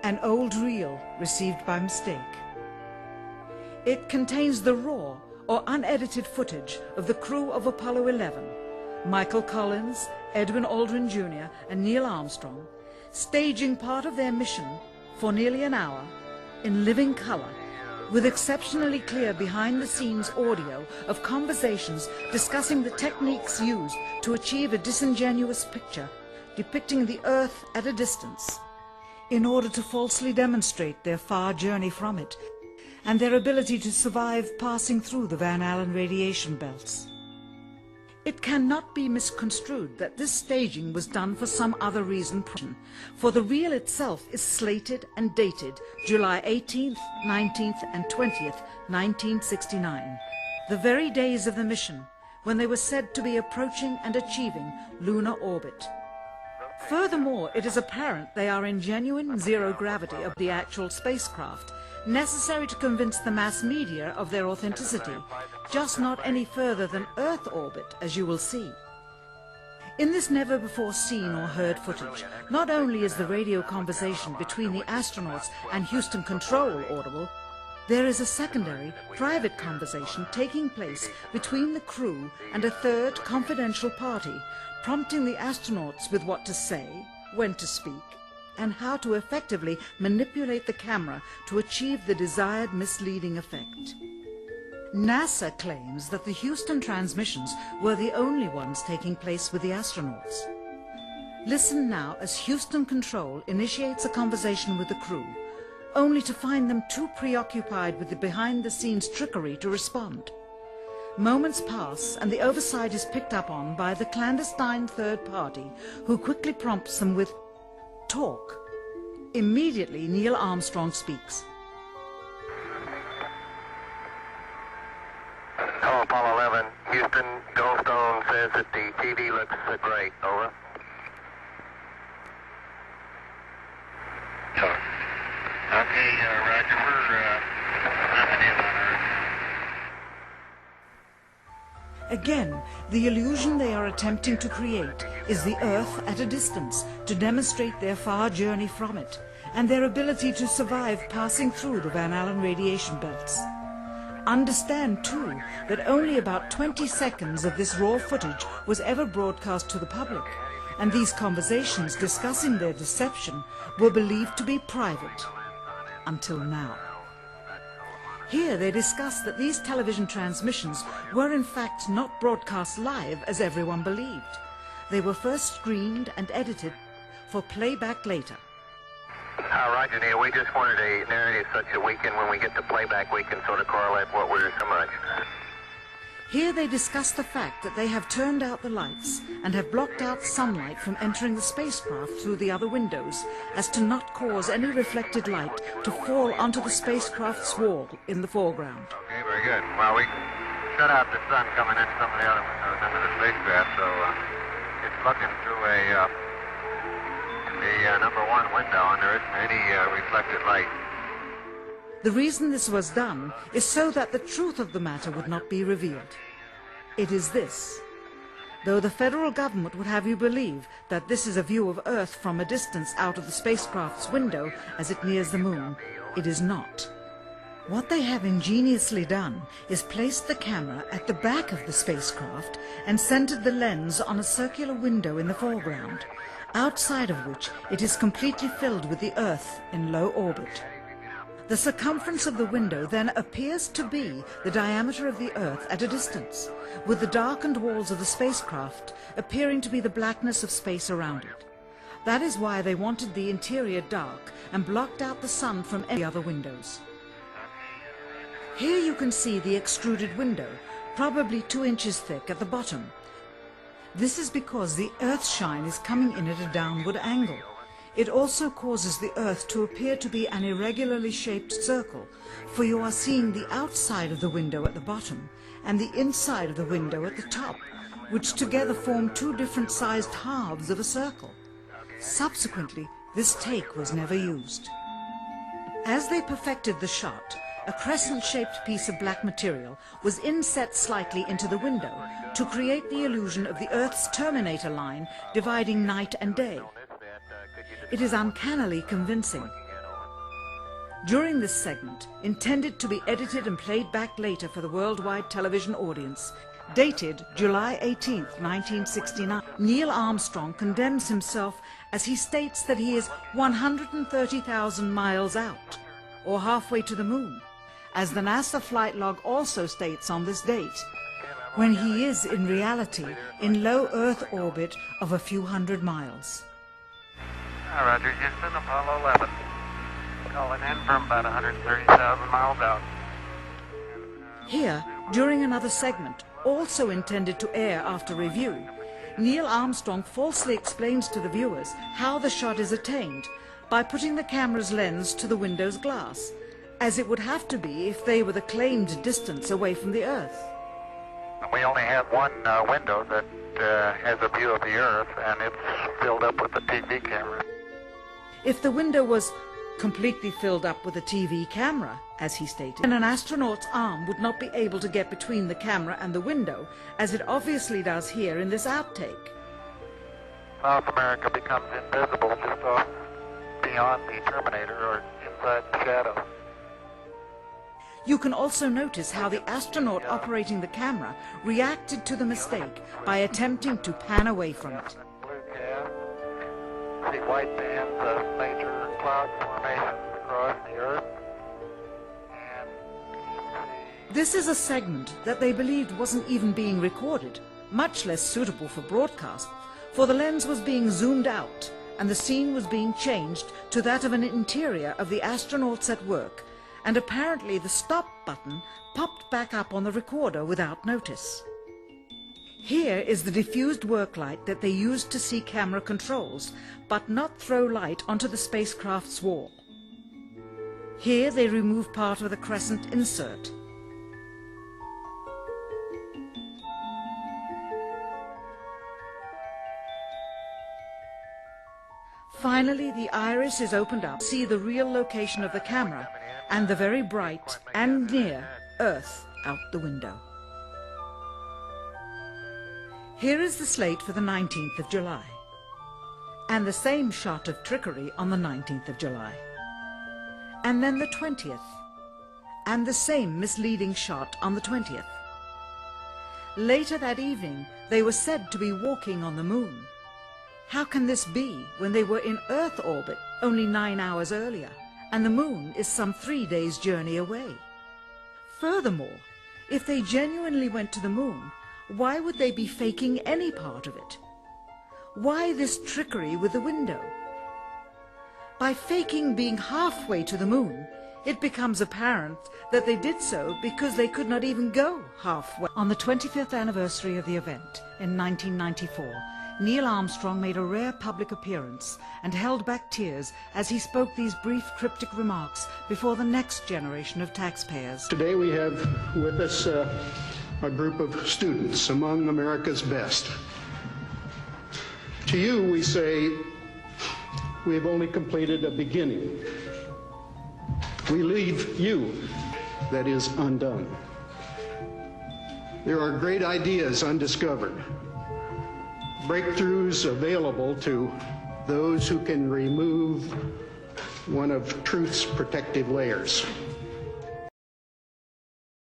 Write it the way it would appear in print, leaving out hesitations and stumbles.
An old reel received by mistake. It contains the raw or unedited footage of the crew of Apollo 11, Michael Collins, Edwin Aldrin Jr. and Neil Armstrong, staging part of their mission for nearly an hour in living color, with exceptionally clear behind-the-scenes audio of conversations discussing the techniques used to achieve a disingenuous picture depicting the Earth at a distance, in order to falsely demonstrate their far journey from it and their ability to survive passing through the Van Allen radiation belts. It cannot be misconstrued that this staging was done for some other reason, for the reel itself is slated and dated July 18th, 19th and 20th, 1969, the very days of the mission when they were said to be approaching and achieving lunar orbit. Furthermore, it is apparent they are in genuine zero gravity of the actual spacecraft, necessary to convince the mass media of their authenticity, just not any further than Earth orbit, as you will see. In this never-before-seen or heard footage, not only is the radio conversation between the astronauts and Houston Control audible, there is a secondary, private conversation taking place between the crew and a third confidential party, prompting the astronauts with what to say, when to speak, and how to effectively manipulate the camera to achieve the desired misleading effect. NASA claims that the Houston transmissions were the only ones taking place with the astronauts. Listen now as Houston Control initiates a conversation with the crew, only to find them too preoccupied with the behind-the-scenes trickery to respond. Moments pass and the oversight is picked up on by the clandestine third party, who quickly prompts them with talk. Immediately, Neil Armstrong speaks. Hello, Apollo 11. Houston, Goldstone says that the TV looks great. Over. Okay, Roger. We're nothing in on Earth. Again, the illusion they are attempting to create is the Earth at a distance, to demonstrate their far journey from it, and their ability to survive passing through the Van Allen radiation belts. Understand, too, that only about 20 seconds of this raw footage was ever broadcast to the public, and these conversations discussing their deception were believed to be private, until now. Here they discuss that these television transmissions were in fact not broadcast live as everyone believed. They were first screened and edited for playback later. Roger, Neil, we just wanted a narrative such that we can, when we get the playback, we can sort of correlate what we're so much. Here they discuss the fact that they have turned out the lights and have blocked out sunlight from entering the spacecraft through the other windows, as to not cause any reflected light to fall onto the spacecraft's wall in the foreground. Okay, very good. Well, we shut out the sun coming in some of the other windows into the spacecraft, so it's looking through the number one window, and there isn't any reflected light. The reason this was done is so that the truth of the matter would not be revealed. It is this: though the federal government would have you believe that this is a view of Earth from a distance out of the spacecraft's window as it nears the moon, it is not. What they have ingeniously done is placed the camera at the back of the spacecraft and centered the lens on a circular window in the foreground, outside of which it is completely filled with the Earth in low orbit. The circumference of the window then appears to be the diameter of the Earth at a distance, with the darkened walls of the spacecraft appearing to be the blackness of space around it. That is why they wanted the interior dark and blocked out the sun from any other windows. Here you can see the extruded window, probably 2 inches thick at the bottom. This is because the Earth's shine is coming in at a downward angle. It also causes the Earth to appear to be an irregularly shaped circle, for you are seeing the outside of the window at the bottom and the inside of the window at the top, which together form 2 different sized halves of a circle. Subsequently, this take was never used. As they perfected the shot, a crescent-shaped piece of black material was inset slightly into the window to create the illusion of the Earth's terminator line dividing night and day. It is uncannily convincing. During this segment, intended to be edited and played back later for the worldwide television audience, dated July 18th, 1969, Neil Armstrong condemns himself as he states that he is 130,000 miles out, or halfway to the moon, as the NASA flight log also states on this date, when he is in reality in low Earth orbit of a few hundred miles. Roger, Houston, Apollo11. Calling in from about 130,000 miles out. Here, during another segment, also intended to air after review, Neil Armstrong falsely explains to the viewers how the shot is attained by putting the camera's lens to the window's glass, as it would have to be if they were the claimed distance away from the Earth. We only have one window that has a view of the Earth, and it's filled up with a TV camera. If the window was completely filled up with a TV camera, as he stated, then an astronaut's arm would not be able to get between the camera and the window, as it obviously does here in this outtake. South America becomes invisible just off beyond the Terminator or inside the shadow. You can also notice how the astronaut operating the camera reacted to the mistake by attempting to pan away from it. Blue gas. See white bands of major cloud formations across the Earth. And This is a segment that they believed wasn't even being recorded, much less suitable for broadcast, for the lens was being zoomed out and the scene was being changed to that of an interior of the astronauts at work, and apparently the stop button popped back up on the recorder without notice. Here is the diffused work light that they used to see camera controls, but not throw light onto the spacecraft's wall. Here they remove part of the crescent insert. Finally, the iris is opened up to see the real location of the camera and the very bright and near Earth out the window. Here is the slate for the 19th of July, and the same shot of trickery on the 19th of July, and then the 20th, and the same misleading shot on the 20th. Later that evening, they were said to be walking on the moon. How can this be when they were in Earth orbit only 9 hours earlier, and the moon is some 3 days' journey away? Furthermore, if they genuinely went to the moon, why would they be faking any part of it? Why this trickery with the window? By faking being halfway to the moon, it becomes apparent that they did so because they could not even go halfway. On the 25th anniversary of the event in 1994, Neil Armstrong made a rare public appearance and held back tears as he spoke these brief cryptic remarks before the next generation of taxpayers. Today we have with us a group of students among America's best. To you we say, we have only completed a beginning. We leave you, that is, undone. There are great ideas undiscovered, breakthroughs available to those who can remove one of truth's protective layers.